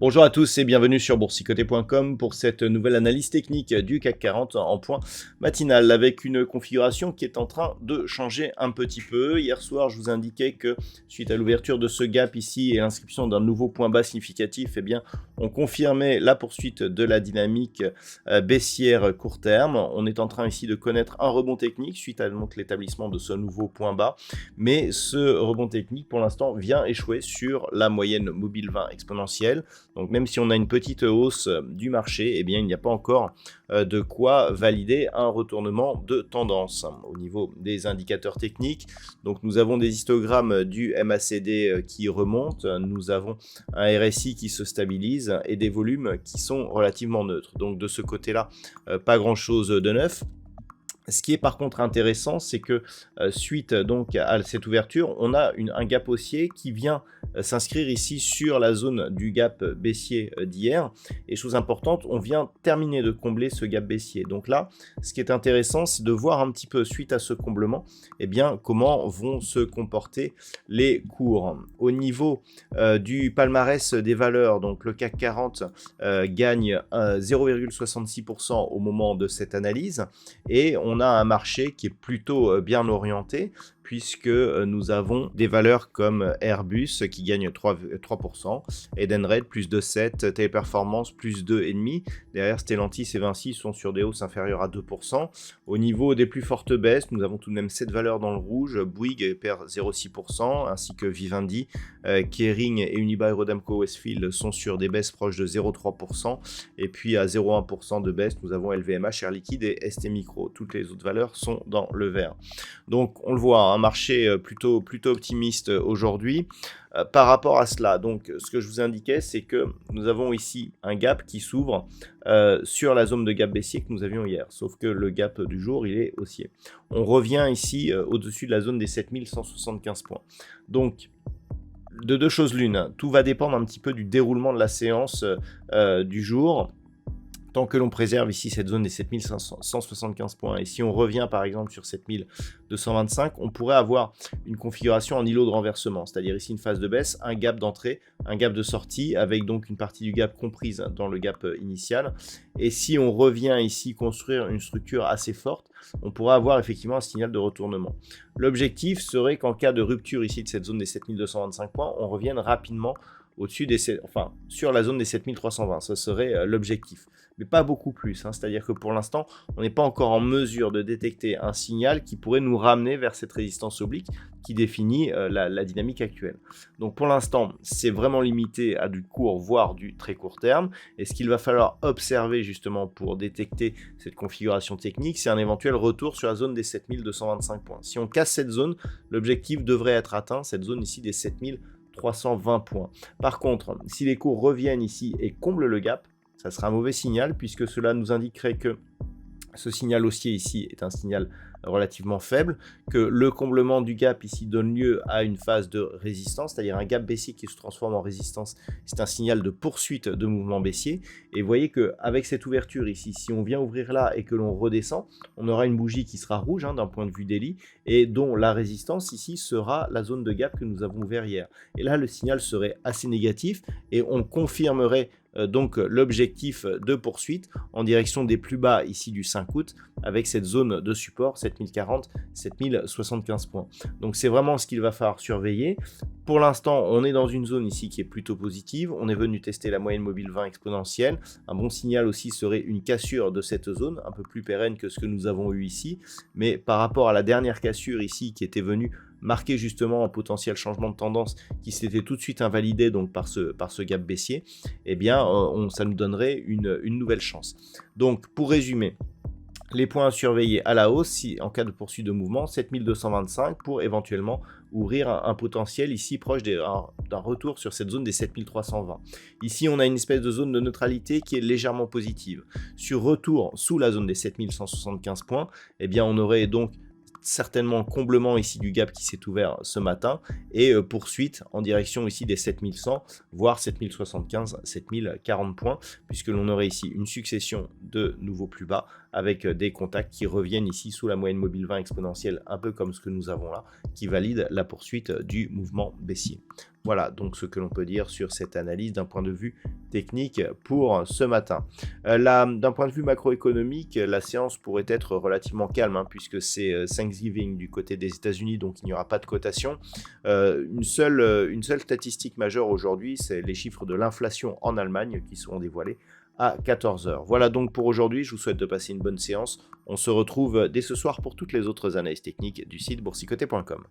Bonjour à tous et bienvenue sur boursicoté.com pour cette nouvelle analyse technique du CAC 40 en point matinal avec une configuration qui est en train de changer un petit peu. Hier soir, je vous indiquais que suite à l'ouverture de ce gap ici et l'inscription d'un nouveau point bas significatif, eh bien, on confirmait la poursuite de la dynamique baissière court terme. On est en train ici de connaître un rebond technique suite à donc l'établissement de ce nouveau point bas, mais ce rebond technique pour l'instant vient échouer sur la moyenne mobile 20 exponentielle. Donc même si on a une petite hausse du marché, eh bien il n'y a pas encore de quoi valider un retournement de tendance au niveau des indicateurs techniques. Donc nous avons des histogrammes du MACD qui remontent, nous avons un RSI qui se stabilise et des volumes qui sont relativement neutres. Donc de ce côté-là, pas grand-chose de neuf. Ce qui est par contre intéressant, c'est que suite donc à cette ouverture, on a un gap haussier qui vient s'inscrire ici sur la zone du gap baissier d'hier. Et chose importante, on vient terminer de combler ce gap baissier. Donc là, ce qui est intéressant, c'est de voir un petit peu suite à ce comblement, eh bien, comment vont se comporter les cours. Au niveau du palmarès des valeurs, donc le CAC 40 gagne 0,66% au moment de cette analyse. Et on a un marché qui est plutôt bien orienté puisque nous avons des valeurs comme Airbus qui gagne 3%, Edenred plus 2,7%, Teleperformance plus 2,5%. Derrière, Stellantis et Vinci sont sur des hausses inférieures à 2%. Au niveau des plus fortes baisses, nous avons tout de même 7 valeurs dans le rouge. Bouygues perd 0,6%, ainsi que Vivendi, Kering et Unibail-Rodamco-Westfield sont sur des baisses proches de 0,3%. Et puis à 0,1% de baisse, nous avons LVMH, Air Liquide et ST Micro. Toutes les autres valeurs sont dans le vert. Donc on le voit, un marché plutôt optimiste aujourd'hui. Par rapport à cela, donc ce que je vous indiquais, c'est que nous avons ici un gap qui s'ouvre sur la zone de gap baissier que nous avions hier, sauf que le gap du jour, il est haussier. On revient ici au-dessus de la zone des 7175 points. Donc, de deux choses l'une, tout va dépendre un petit peu du déroulement de la séance du jour. Tant que l'on préserve ici cette zone des 7175 points, et si on revient par exemple sur 7225, on pourrait avoir une configuration en îlot de renversement, c'est-à-dire ici une phase de baisse, un gap d'entrée, un gap de sortie, avec donc une partie du gap comprise dans le gap initial. Et si on revient ici construire une structure assez forte, on pourrait avoir effectivement un signal de retournement. L'objectif serait qu'en cas de rupture ici de cette zone des 7225 points, on revienne rapidement au-dessus des, sur la zone des 7320, ce serait l'objectif. Mais pas beaucoup plus, hein. C'est-à-dire que pour l'instant, on n'est pas encore en mesure de détecter un signal qui pourrait nous ramener vers cette résistance oblique qui définit la dynamique actuelle. Donc pour l'instant, c'est vraiment limité à du court, voire du très court terme. Et ce qu'il va falloir observer justement pour détecter cette configuration technique, c'est un éventuel retour sur la zone des 7225 points. Si on casse cette zone, l'objectif devrait être atteint, cette zone ici des 7320 points. Par contre, si les cours reviennent ici et comblent le gap, ça sera un mauvais signal puisque cela nous indiquerait que ce signal haussier ici est un signal relativement faible, que le comblement du gap ici donne lieu à une phase de résistance, c'est-à-dire un gap baissier qui se transforme en résistance, c'est un signal de poursuite de mouvement baissier. Et vous voyez qu'avec cette ouverture ici, si on vient ouvrir là et que l'on redescend, on aura une bougie qui sera rouge d'un point de vue daily et dont la résistance ici sera la zone de gap que nous avons ouvert hier. Et là, le signal serait assez négatif et on confirmerait donc l'objectif de poursuite en direction des plus bas ici du 5 août avec cette zone de support 7040, 7075 points. Donc c'est vraiment ce qu'il va falloir surveiller. Pour l'instant, on est dans une zone ici qui est plutôt positive. On est venu tester la moyenne mobile 20 exponentielle. Un bon signal aussi serait une cassure de cette zone, un peu plus pérenne que ce que nous avons eu ici. Mais par rapport à la dernière cassure ici qui était venue marquer justement un potentiel changement de tendance qui s'était tout de suite invalidé donc par ce gap baissier, eh bien ça nous donnerait une nouvelle chance. Donc pour résumer, Les points à surveiller à la hausse, si, en cas de poursuite de mouvement, 7225 pour éventuellement ouvrir un potentiel ici proche d'un retour sur cette zone des 7320. Ici, on a une espèce de zone de neutralité qui est légèrement positive. Sur retour sous la zone des 7175 points, eh bien, on aurait donc certainement comblement ici du gap qui s'est ouvert ce matin et poursuite en direction ici des 7100 voire 7075 7040 points puisque l'on aurait ici une succession de nouveaux plus bas avec des contacts qui reviennent ici sous la moyenne mobile 20 exponentielle un peu comme ce que nous avons là qui valide la poursuite du mouvement baissier. Voilà donc ce que l'on peut dire sur cette analyse d'un point de vue technique pour ce matin. D'un point de vue macroéconomique, la séance pourrait être relativement calme puisque c'est Thanksgiving du côté des États-Unis, donc il n'y aura pas de cotation. Une seule statistique majeure aujourd'hui, c'est les chiffres de l'inflation en Allemagne qui seront dévoilés à 14h. Voilà donc pour aujourd'hui, je vous souhaite de passer une bonne séance. On se retrouve dès ce soir pour toutes les autres analyses techniques du site boursicoté.com.